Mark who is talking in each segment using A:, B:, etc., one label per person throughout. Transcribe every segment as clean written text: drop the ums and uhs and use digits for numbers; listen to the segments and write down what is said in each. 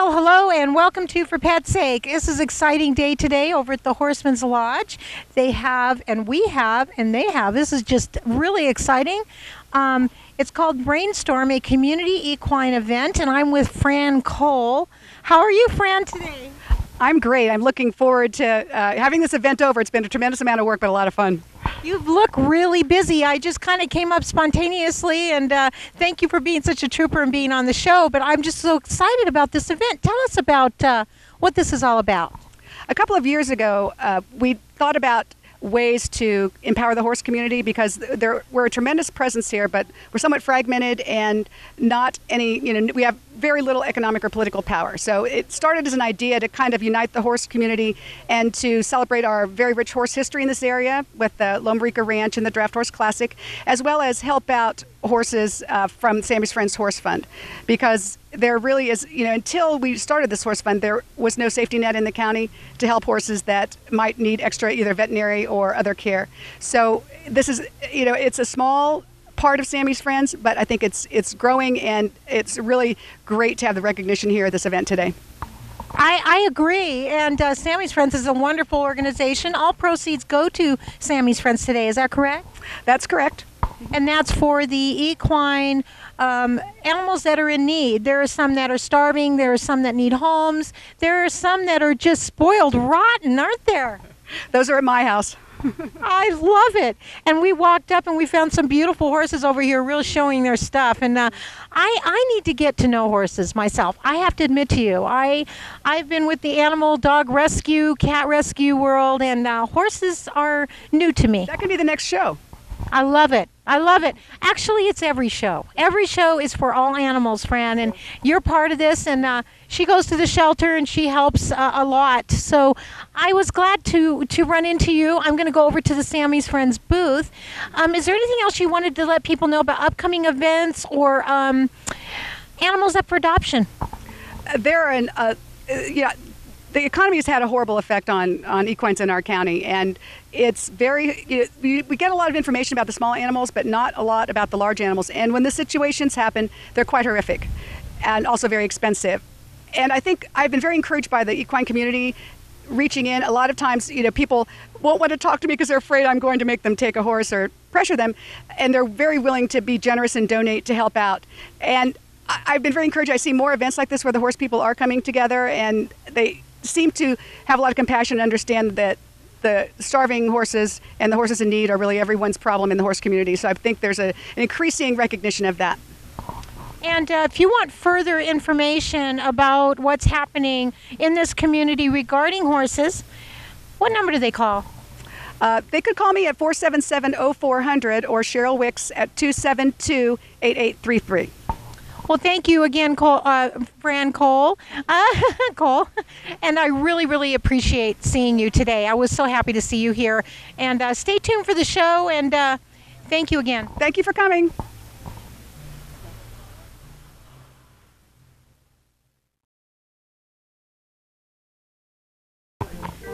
A: Well, hello and welcome to For Pet's Sake. This is an exciting day today over at the Horseman's Lodge. They have, and we have, and they have. This is just really exciting. It's called Reinstorm, a community equine event, and I'm with Fran Cole. How are you, Fran, today?
B: I'm great. I'm looking forward to having this event over. It's been a tremendous amount of work, but a lot of fun.
A: You look really busy. I just kind of came up spontaneously, and thank you for being such a trooper and being on the show. But I'm just so excited about this event. Tell us about what this is all about.
B: A couple of years ago, we thought about ways to empower the horse community because we're a tremendous presence here, but we're somewhat fragmented and not any, we have very little economic or political power. So it started as an idea to kind of unite the horse community and to celebrate our very rich horse history in this area with the Loma Rica Ranch and the Draft Horse Classic, as well as help out horses from Sammy's Friends Horse Fund, because there really is, until we started this horse fund, there was no safety net in the county to help horses that might need extra either veterinary or other care. So this is, it's a small part of Sammy's Friends, but I think it's growing, and it's really great to have the recognition here at this event today.
A: I agree, and Sammy's Friends is a wonderful organization. All proceeds go to Sammy's Friends today, is that correct?
B: That's correct.
A: And that's for the equine animals that are in need. There are some that are starving. There are some that need homes. There are some that are just spoiled rotten, aren't there?
B: Those are at my house.
A: I love it. And we walked up and we found some beautiful horses over here really showing their stuff. And I need to get to know horses myself. I have to admit to you, I've been with the animal, dog rescue, cat rescue world, and horses are new to me.
B: That can be the next show.
A: I love it. I love it. Actually, it's every show. Every show is for all animals, Fran, and you're part of this, and she goes to the shelter and she helps a lot. So I was glad to run into you. I'm going to go over to the Sammy's Friends booth. Is there anything else you wanted to let people know about upcoming events or animals up for adoption?
B: The economy has had a horrible effect on equines in our county, and it's very, we get a lot of information about the small animals, but not a lot about the large animals. And when the situations happen, they're quite horrific and also very expensive. And I think I've been very encouraged by the equine community reaching in. A lot of times, people won't want to talk to me because they're afraid I'm going to make them take a horse or pressure them. And they're very willing to be generous and donate to help out. And I've been very encouraged. I see more events like this where the horse people are coming together, and they seem to have a lot of compassion and understand that the starving horses and the horses in need are really everyone's problem in the horse community. So I think there's an increasing recognition of that.
A: And if you want further information about what's happening in this community regarding horses, what number do they call?
B: They could call me at 477-0400 or Cheryl Wicks at 272-8833.
A: Well, thank you again, Fran Cole. Cole. And I really, really appreciate seeing you today. I was so happy to see you here. And stay tuned for the show, and thank you again.
B: Thank you for coming.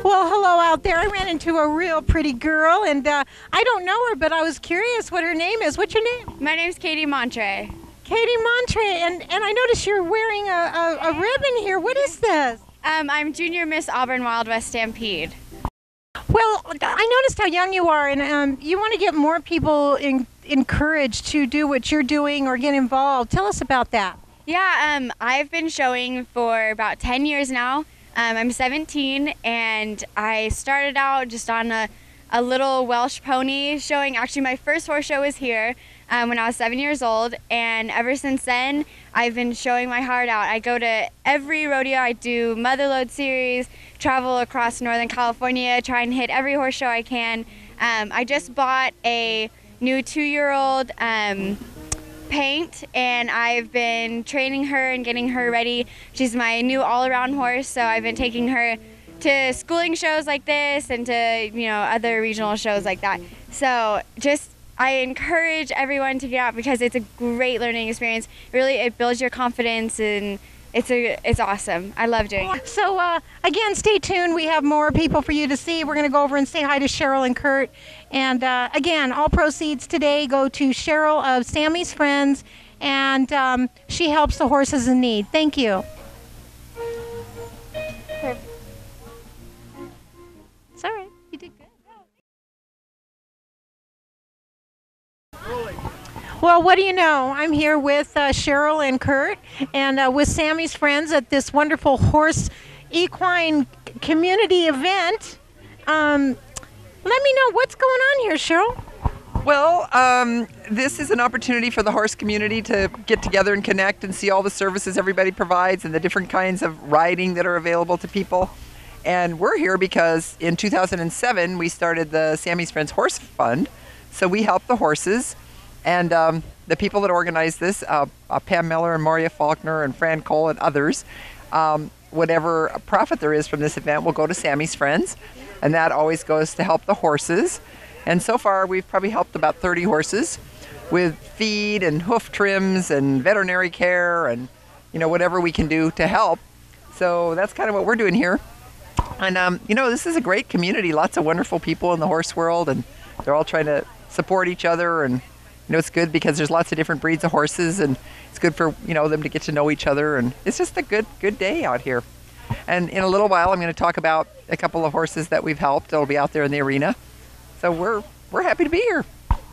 A: Well, hello out there. I ran into a real pretty girl, and I don't know her, but I was curious what her name is. What's your name?
C: My name's Katie Montre.
A: Katie Montre, and I noticed you're wearing a ribbon here. What is this?
C: I'm Junior Miss Auburn Wild West Stampede.
A: Well, I noticed how young you are, and you want to get more people encouraged to do what you're doing or get involved. Tell us about that.
C: Yeah, I've been showing for about 10 years now. I'm 17, and I started out just on a little Welsh pony showing. Actually, my first horse show was here when I was 7 years old, and ever since then, I've been showing my heart out. I go to every rodeo. I do Motherlode Series, travel across Northern California, try and hit every horse show I can. I just bought a new 2-year-old paint, and I've been training her and getting her ready. She's my new all-around horse, so I've been taking her to schooling shows like this and to other regional shows like that. So I encourage everyone to get out because it's a great learning experience. Really, it builds your confidence, and it's awesome. I love doing it.
A: So again, stay tuned. We have more people for you to see. We're going to go over and say hi to Cheryl and Kurt. And again, all proceeds today go to Cheryl of Sammy's Friends, and she helps the horses in need. Thank you. Well, what do you know? I'm here with Cheryl and Kurt and with Sammy's friends at this wonderful horse equine community event. Let me know what's going on here, Cheryl.
D: Well, this is an opportunity for the horse community to get together and connect and see all the services everybody provides and the different kinds of riding that are available to people. And we're here because in 2007 we started the Sammy's Friends Horse Fund. So we help the horses. And the people that organize this, Pam Miller and Moria Faulkner and Fran Cole and others, whatever profit there is from this event will go to Sammy's Friends. And that always goes to help the horses. And so far we've probably helped about 30 horses with feed and hoof trims and veterinary care and whatever we can do to help. So that's kind of what we're doing here. And this is a great community, lots of wonderful people in the horse world, and they're all trying to support each other. And it's good because there's lots of different breeds of horses, and it's good for them to get to know each other, and it's just a good day out here. And in a little while I'm going to talk about a couple of horses that we've helped. They'll be out there in the arena. So we're happy to be here.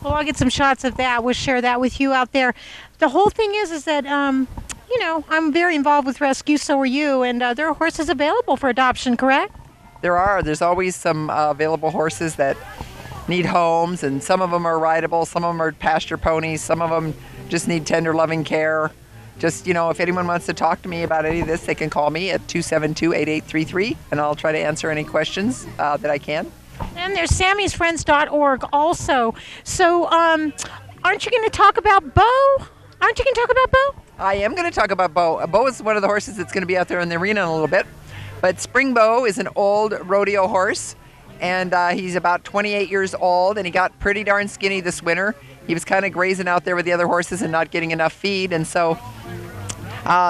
A: Well, I'll get some shots of that. We'll share that with you out there. The whole thing is that I'm very involved with rescue, so are you, and there are horses available for adoption, correct?
D: There's always some available horses that need homes, and some of them are rideable, some of them are pasture ponies, some of them just need tender loving care. Just if anyone wants to talk to me about any of this, they can call me at 272-8833, and I'll try to answer any questions that I can.
A: And there's sammysfriends.org also. So aren't you going to talk about Bo? Aren't you going to talk about Bo?
D: I am going to talk about Bo. Bo is one of the horses that's going to be out there in the arena in a little bit. But Spring Bo is an old rodeo horse, and he's about 28 years old, and he got pretty darn skinny this winter. He was kind of grazing out there with the other horses and not getting enough feed, and so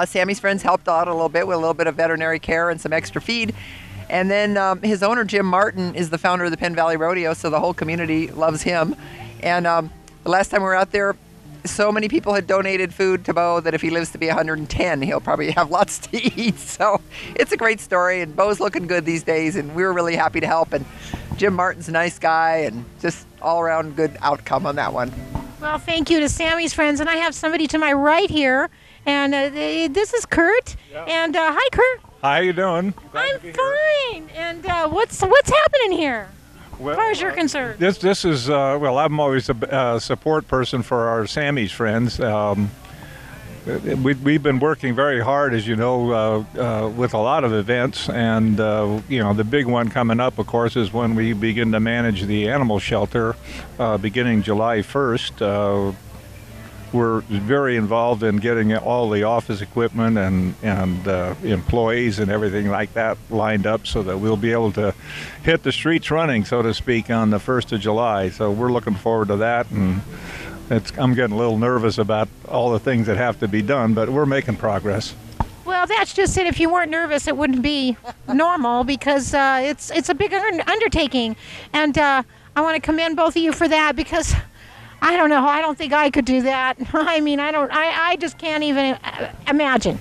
D: Sammy's Friends helped out a little bit with a little bit of veterinary care and some extra feed. And then his owner, Jim Martin, is the founder of the Penn Valley Rodeo, so the whole community loves him. And the last time we were out there, so many people had donated food to Bo that if he lives to be 110, he'll probably have lots to eat. So it's a great story, and Bo's looking good these days, and we were really happy to help. And Jim Martin's a nice guy, and just all-around good outcome on that one.
A: Well, thank you to Sammy's Friends, and I have somebody to my right here, and this is Kurt. Yeah. And hi, Kurt.
E: How you doing?
A: I'm fine. And what's happening here?
E: Well,
A: as far as you're concerned.
E: This is I'm always a support person for our Sammy's Friends. We've been working very hard, as you know, with a lot of events, and the big one coming up, of course, is when we begin to manage the animal shelter, beginning July 1st. We're very involved in getting all the office equipment and employees and everything like that lined up so that we'll be able to hit the streets running, so to speak, on the 1st of July. So we're looking forward to that, and I'm getting a little nervous about all the things that have to be done, but we're making progress.
A: Well, that's just it. If you weren't nervous, it wouldn't be normal, because it's a big undertaking, and I want to commend both of you for that, because I don't know. I don't think I could do that. I mean, I just can't even imagine.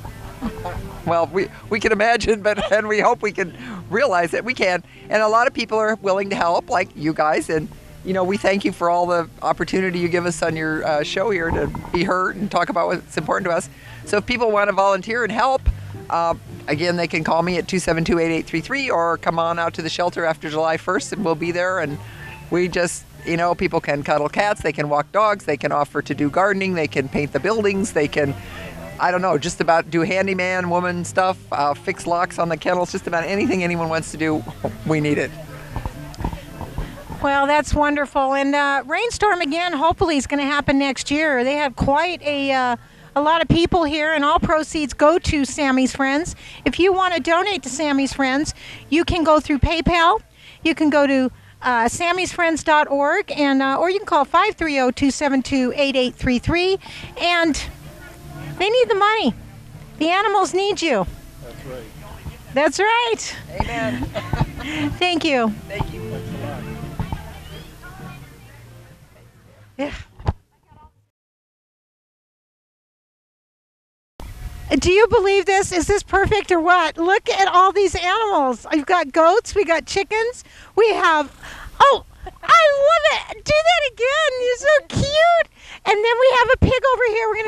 D: Well, we can imagine, and we hope we can realize that we can. And a lot of people are willing to help, like you guys. And, we thank you for all the opportunity you give us on your show here to be heard and talk about what's important to us. So if people want to volunteer and help, again, they can call me at 272-8833 or come on out to the shelter after July 1st, and we'll be there. And we just... people can cuddle cats, they can walk dogs, they can offer to do gardening, they can paint the buildings, they can, just about do handyman, woman stuff, fix locks on the kennels, just about anything anyone wants to do, we need it.
A: Well, that's wonderful. And Reinstorm, again, hopefully is going to happen next year. They have quite a lot of people here, and all proceeds go to Sammy's Friends. If you want to donate to Sammy's Friends, you can go through PayPal, you can go to sammysfriends.org, and or you can call 530-272-8833, and they need the money. The animals need you.
E: That's right.
A: That's right.
D: Amen.
A: Thank you.
D: Thank you.
A: Yeah. Do you believe this? Is this perfect or what? Look at all these animals. We've got goats, we got chickens, we have, oh, I love it. Do that again. You're so cute. And then we have a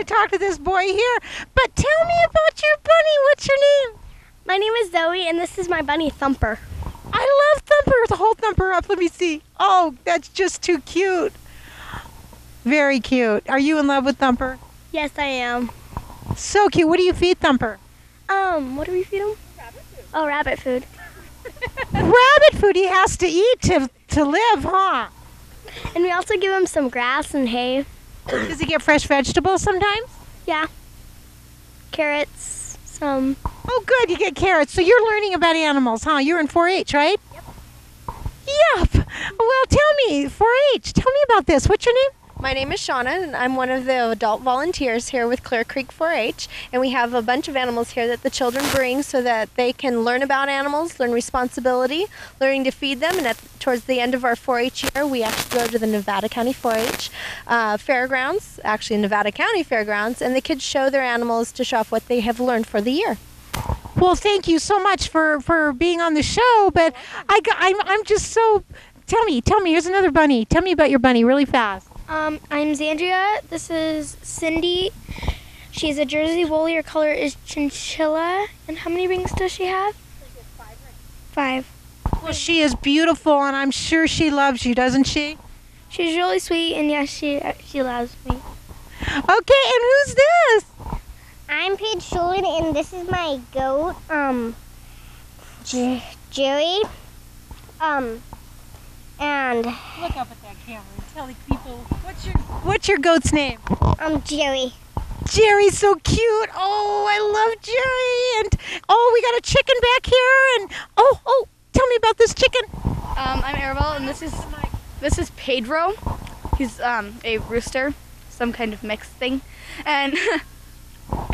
A: to talk to this boy here. But tell me about your bunny. What's your name?
F: My name is Zoe, and this is my bunny, Thumper.
A: I love Thumper. Hold Thumper up. Let me see. Oh, that's just too cute. Very cute. Are you in love with Thumper?
F: Yes, I am.
A: So cute. What do you feed Thumper?
F: What do we feed him? Rabbit food. Oh, rabbit food.
A: Rabbit food. He has to eat to live, huh?
F: And we also give him some grass and hay.
A: Does he get fresh vegetables sometimes?
F: Yeah. Carrots, some.
A: Oh, good. You get carrots. So you're learning about animals, huh? You're in 4-H, right? Yep. Well, tell me, 4-H. Tell me about this. What's your name?
G: My name is Shauna, and I'm one of the adult volunteers here with Clear Creek 4-H, and we have a bunch of animals here that the children bring so that they can learn about animals, learn responsibility, learning to feed them, and towards the end of our 4-H year, we actually go to the Nevada County 4-H fairgrounds, actually Nevada County Fairgrounds, and the kids show their animals to show off what they have learned for the year.
A: Well, thank you so much for being on the show, but I'm just so... Tell me, here's another bunny. Tell me about your bunny really fast.
F: I'm Zandria. This is Cindy. She's a Jersey woolly. Her color is chinchilla. And how many rings does she have? 5.
A: Well, she is beautiful, and I'm sure she loves you, doesn't she?
F: She's really sweet, and yes, she loves me.
A: Okay, and who's this?
H: I'm Paige Schulen, and this is my goat, Jerry. And
A: Look up at that camera and tell the people what's your goat's name?
H: Jerry.
A: Jerry's so cute. Oh, I love Jerry. And oh, we got a chicken back here. And oh, tell me about this chicken.
I: I'm Arabelle, and this is Pedro. He's a rooster, some kind of mixed thing, and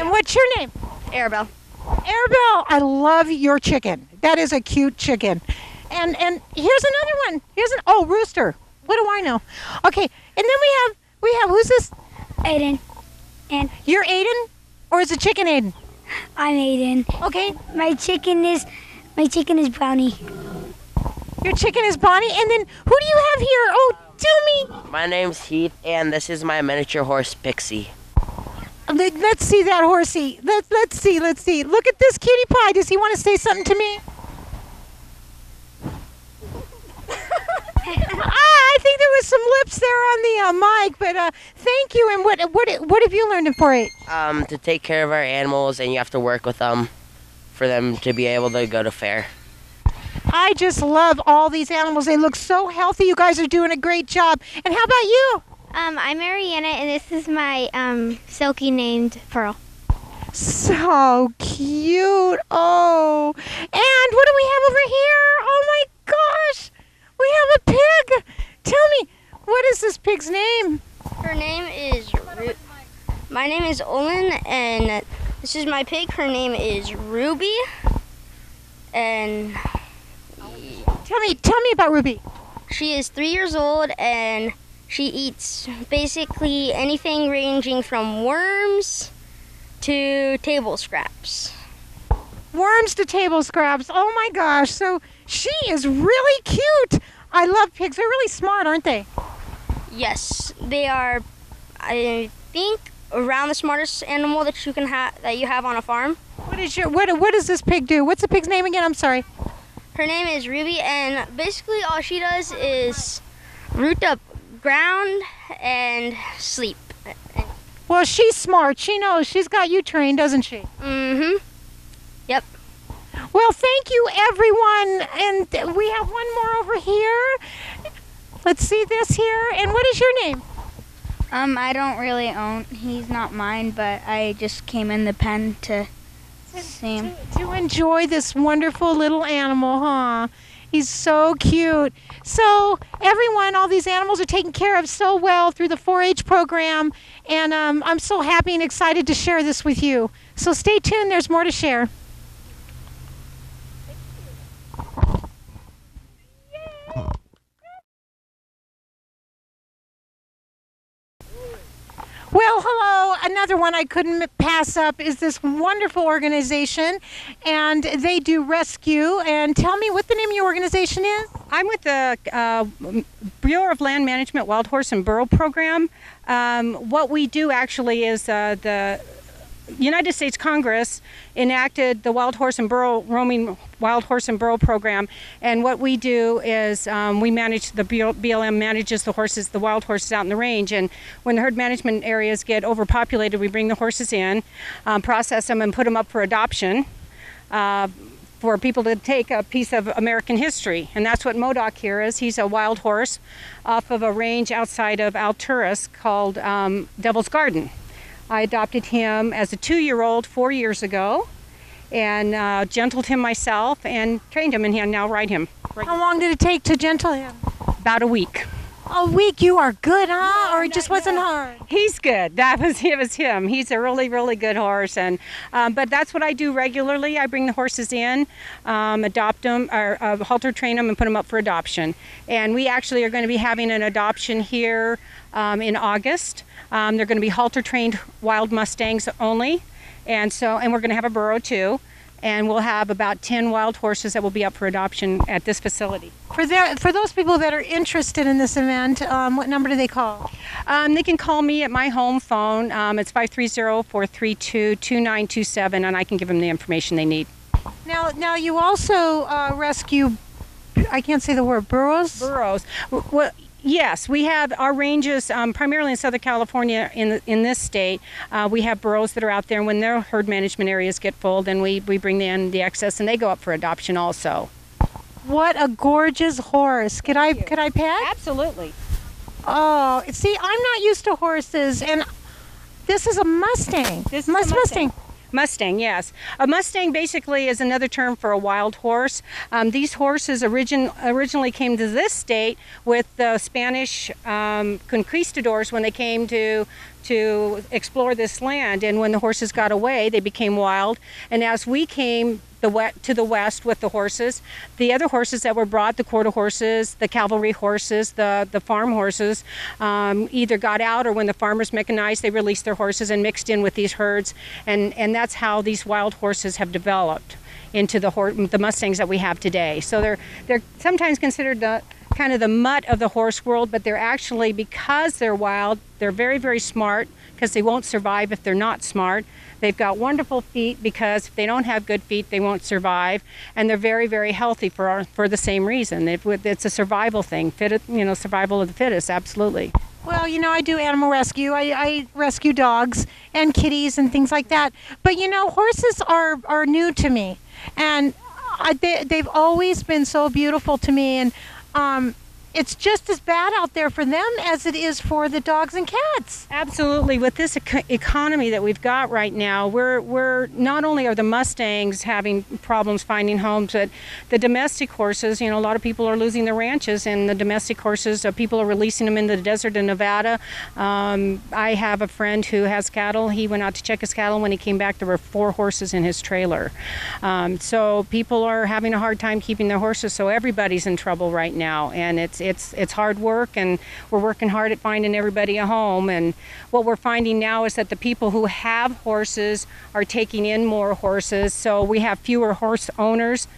A: and what's your name?
I: Arabelle.
A: Arabelle, I love your chicken. That is a cute chicken. And here's another one. Rooster. What do I know? Okay, and then we have who's this?
H: Aiden. And
A: You're Aiden, or is the chicken Aiden?
H: I'm Aiden.
A: Okay.
H: My chicken is Brownie.
A: Your chicken is Bonnie, and then who do you have here? Oh, tell me.
J: My name's Heath, and this is my miniature horse, Pixie.
A: Let's see that horsey. Let's see. Look at this cutie pie. Does he want to say something to me? I think there was some lips there on the mic, but thank you. And what have you learned in 4-H?
J: To take care of our animals, and you have to work with them for them to be able to go to fair.
A: I just love all these animals. They look so healthy. You guys are doing a great job. And how about you?
H: I'm Mariana, and this is my silky named Pearl.
A: So cute. Oh, and what do we have over here? Oh my gosh, we have a pig. Tell me, what is this pig's name?
F: Her name is my name is Olin, and this is my pig. Her name is Ruby. And
A: Tell me about Ruby.
F: she is 3 years old, and she eats basically anything ranging from worms to table scraps.
A: Worms to table scraps. Oh my gosh. So she is really cute. I love pigs. They're really smart, aren't they?
F: Yes, they are. I think around the smartest animal that you can have on a farm.
A: What does this pig do? What's the pig's name again? I'm sorry.
F: Her name is Ruby, and basically all she does is root up ground and sleep.
A: Well, she's smart. She knows. She's got you trained, doesn't she?
F: Mm-hmm. Yep.
A: Well, thank you, everyone. And we have one more over here. Let's see this here. And what is your name?
K: I don't really own. He's not mine, but I just came in the pen to see him.
A: To enjoy this wonderful little animal, huh? He's so cute. So, everyone, all these animals are taken care of so well through the 4-H program, and I'm so happy and excited to share this with you. So stay tuned. There's more to share. Well, hello another one I couldn't pass up is this wonderful organization, and they do rescue. And tell me what the name of your organization is.
L: I'm with the Bureau of Land Management Wild Horse and Burro Program. What we do actually is the United States Congress enacted the roaming wild horse and burro program, and what we do is we manage BLM manages the wild horses out in the range, and when the herd management areas get overpopulated, we bring the horses in, process them, and put them up for adoption for people to take a piece of American history. And that's what Modoc here is. He's a wild horse off of a range outside of Alturas called Devil's Garden. I adopted him as a 2-year-old 4 years ago, and gentled him myself and trained him, and now ride him.
A: How long did it take to gentle him?
L: About a week.
A: A week? You are good, huh? Or it just wasn't hard?
L: He's good. It was him. He's a really, really good horse, and but that's what I do regularly. I bring the horses in, adopt them, or halter train them, and put them up for adoption. And we actually are going to be having an adoption here in August. They're going to be halter trained wild Mustangs only, and we're going to have a burro too, and we'll have about 10 wild horses that will be up for adoption at this facility.
A: For those people that are interested in this event, what number do they call?
L: They can call me at my home phone. It's 530-432-2927, and I can give them the information they need.
A: Now you also rescue, I can't say the word, burros?
L: Burros. Well, yes, we have our ranges primarily in Southern California. In this state, we have burros that are out there, and when their herd management areas get full, then we bring in the excess, and they go up for adoption also.
A: What a gorgeous horse! Could I pet?
L: Absolutely.
A: Oh, see, I'm not used to horses, and this is a Mustang.
L: This is a Mustang. Mustang, yes. A Mustang basically is another term for a wild horse. These horses originally came to this state with the Spanish conquistadors when they came to explore this land, and when the horses got away, they became wild. And as we came to the west with the horses, the other horses that were brought, the quarter horses, the cavalry horses, the farm horses, either got out, or when the farmers mechanized, they released their horses and mixed in with these herds, and that's how these wild horses have developed into the Mustangs that we have today. So they're sometimes considered the kind of the mutt of the horse world, but they're actually, because they're wild, they're very, very smart, because they won't survive if they're not smart. They've got wonderful feet, because if they don't have good feet, they won't survive. And they're very, very healthy for the same reason. It's a survival thing, survival of the fittest, absolutely.
A: Well, I do animal rescue. I rescue dogs and kitties and things like that. But horses are new to me, and they've always been so beautiful to me. And it's just as bad out there for them as it is for the dogs and cats.
L: Absolutely. With this economy that we've got right now, we're not only are the Mustangs having problems finding homes, but the domestic horses, a lot of people are losing their ranches, and the domestic horses, people are releasing them into the desert in Nevada. I have a friend who has cattle. He went out to check his cattle. When he came back, there were 4 horses in his trailer. So people are having a hard time keeping their horses, so everybody's in trouble right now, and it's hard work, and we're working hard at finding everybody a home. And what we're finding now is that the people who have horses are taking in more horses, so we have fewer horse owners,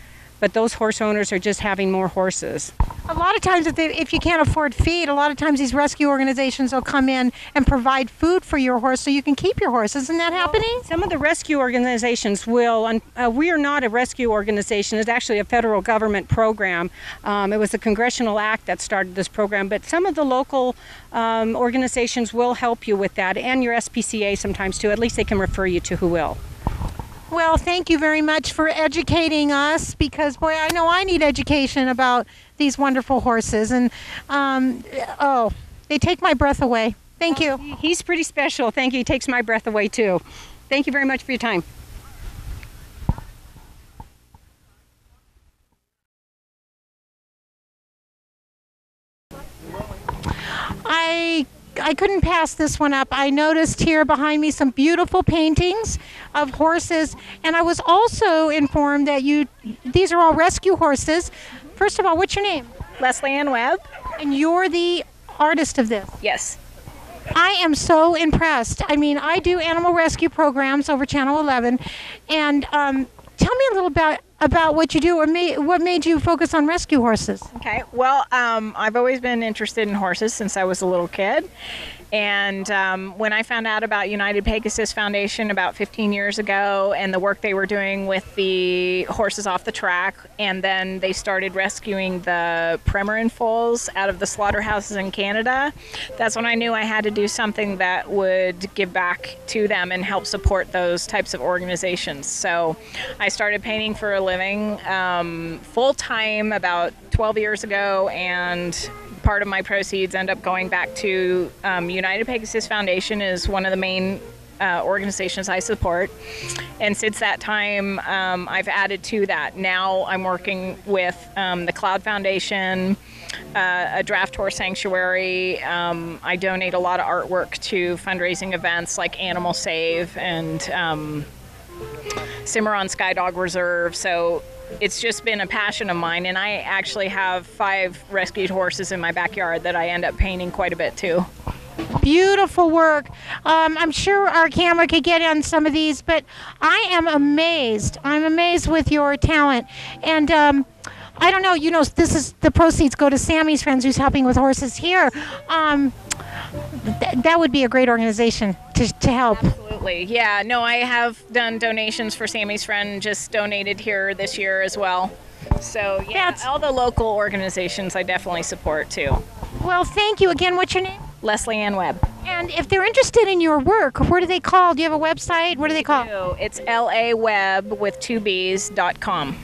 L: but those horse owners are just having more horses.
A: A lot of times, if you can't afford feed, a lot of times these rescue organizations will come in and provide food for your horse so you can keep your horse. Isn't that happening?
L: Some of the rescue organizations will. We are not a rescue organization. It's actually a federal government program. It was a congressional act that started this program, but some of the local organizations will help you with that, and your SPCA sometimes too. At least they can refer you to who will.
A: Well, thank you very much for educating us, because, boy, I know I need education about these wonderful horses. And, they take my breath away. Thank you.
L: He's pretty special. Thank you. He takes my breath away, too. Thank you very much for your time.
A: I couldn't pass this one up. I noticed here behind me some beautiful paintings of horses, and I was also informed that these are all rescue horses. First of all, what's your name?
M: Leslie Ann Webb.
A: And you're the artist of this?
M: Yes.
A: I am so impressed. I mean, I do animal rescue programs over Channel 11, and tell me a little about what you do, or what made you focus on rescue horses.
M: Okay, well, I've always been interested in horses since I was a little kid. And when I found out about United Pegasus Foundation about 15 years ago and the work they were doing with the horses off the track, and then they started rescuing the Premarin foals out of the slaughterhouses in Canada, that's when I knew I had to do something that would give back to them and help support those types of organizations. So I started painting for a living full-time about 12 years ago, and part of my proceeds end up going back to United Pegasus Foundation is one of the main organizations I support. And since that time, I've added to that. Now I'm working with the Cloud Foundation, a draft horse sanctuary. I donate a lot of artwork to fundraising events like Animal Save and Cimarron Skydog Reserve. So it's just been a passion of mine, and I actually have 5 rescued horses in my backyard that I end up painting quite a bit too.
A: Beautiful work. I'm sure our camera could get on some of these, but I am amazed. I'm amazed with your talent. And I don't know, this is the proceeds go to Sammy's Friends, who's helping with horses here. That would be a great organization to help.
M: Absolutely. Yeah, no, I have done donations for Sammy's Friend, just donated here this year as well. So, yeah, all the local organizations I definitely support too.
A: Well, thank you. Again, what's your name?
M: Leslie Ann Webb.
A: And if they're interested in your work, where do they call? Do you have a website? What do they call?
M: It's laweb with 2b's.com.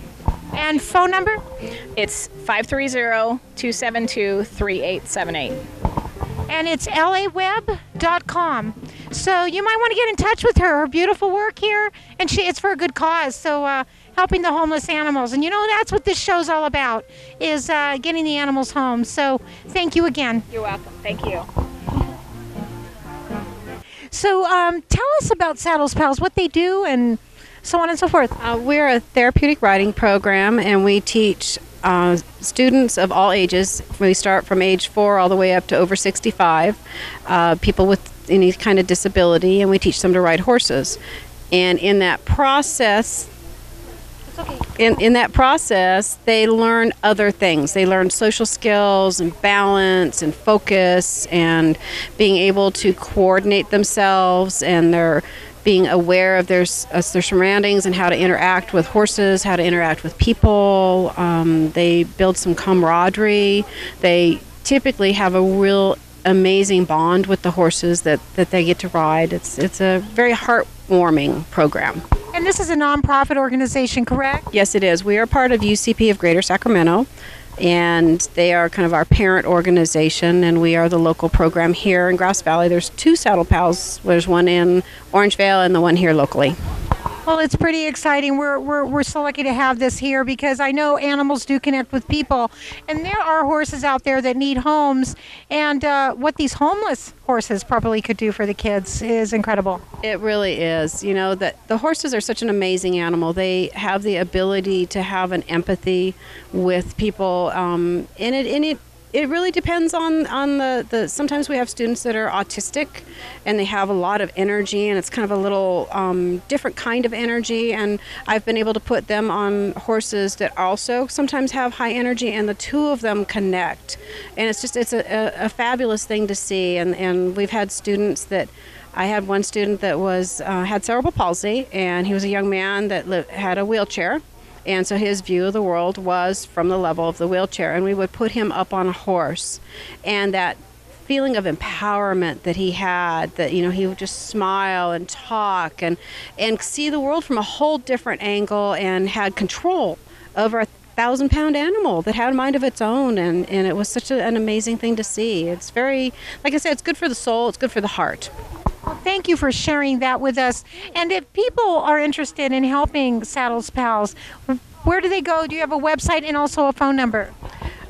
A: And phone number?
M: It's 530-272-3878.
A: And it's laweb.com. So you might want to get in touch with her. Her beautiful work here, and it's for a good cause. So helping the homeless animals. And that's what this show's all about, is getting the animals home. So thank you again.
M: You're welcome. Thank you.
A: So tell us about Saddles Pals, what they do, and so on and so forth.
N: We're a therapeutic riding program, and we teach students of all ages. We start from age 4 all the way up to over 65, people with any kind of disability, and we teach them to ride horses. And in that process, they learn other things. They learn social skills and balance and focus and being able to coordinate themselves, and they're being aware of their surroundings and how to interact with horses, how to interact with people. They build some camaraderie. They typically have a real amazing bond with the horses that they get to ride. It's a very heartwarming program.
A: And this is a nonprofit organization, correct?
N: Yes, it is. We are part of UCP of Greater Sacramento, and they are kind of our parent organization, and we are the local program here in Grass Valley. There's 2 Saddle Pals. There's one in Orangevale and the one here locally.
A: Well, it's pretty exciting. We're so lucky to have this here, because I know animals do connect with people, and there are horses out there that need homes, and what these homeless horses probably could do for the kids is incredible.
N: It really is. That the horses are such an amazing animal. They have the ability to have an empathy with people, and it really depends on the sometimes we have students that are autistic, and they have a lot of energy, and it's kind of a little different kind of energy, and I've been able to put them on horses that also sometimes have high energy, and the 2 of them connect, and it's a fabulous thing to see. And we've had students that I had one student that had cerebral palsy, and he was a young man that had a wheelchair. And so his view of the world was from the level of the wheelchair. And we would put him up on a horse. And that feeling of empowerment that he had, that, he would just smile and talk and see the world from a whole different angle, and had control over a 1,000-pound animal that had a mind of its own. And it was such an amazing thing to see. It's very, like I said, it's good for the soul. It's good for the heart.
A: Well, thank you for sharing that with us. And if people are interested in helping Saddles Pals, where do they go? Do you have a website and also a phone number?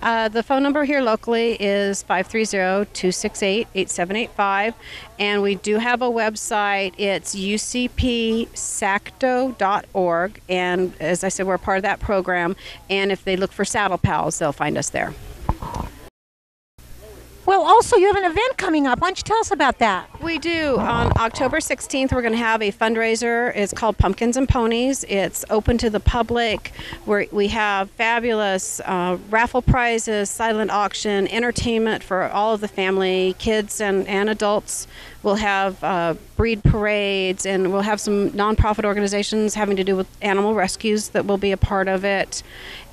N: The phone number here locally is 530-268-8785, and we do have a website. It's ucpsacto.org, and as I said, we're part of that program, and if they look for Saddle Pals, they'll find us there.
A: Well, also, you have an event coming up. Why don't you tell us about that?
N: We do. On October 16th, we're going to have a fundraiser. It's called Pumpkins and Ponies. It's open to the public. We have fabulous raffle prizes, silent auction, entertainment for all of the family, kids and adults. We'll have breed parades, and we'll have some nonprofit organizations having to do with animal rescues that will be a part of it.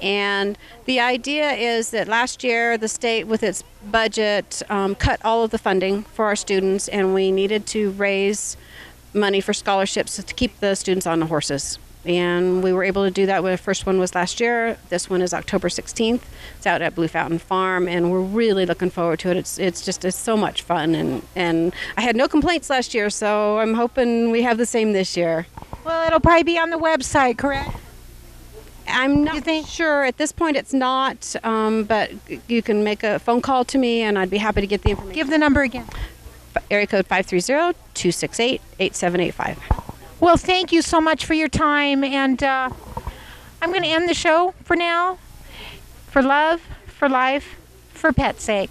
N: And the idea is that last year the state, with its budget, cut all of the funding for our students, and we needed to raise money for scholarships to keep the students on the horses. And we were able to do that. The first one was last year. This one is October 16th. It's out at Blue Fountain Farm, and we're really looking forward to it. It's so much fun, and I had no complaints last year, so I'm hoping we have the same this year.
A: Well, it'll probably be on the website, correct?
N: I'm not sure. At this point, it's not, but you can make a phone call to me, and I'd be happy to get the information.
A: Give the number again.
N: Area code 530-268-8785.
A: Well, thank you so much for your time, and I'm going to end the show for now. For love, for life, for pet's sake.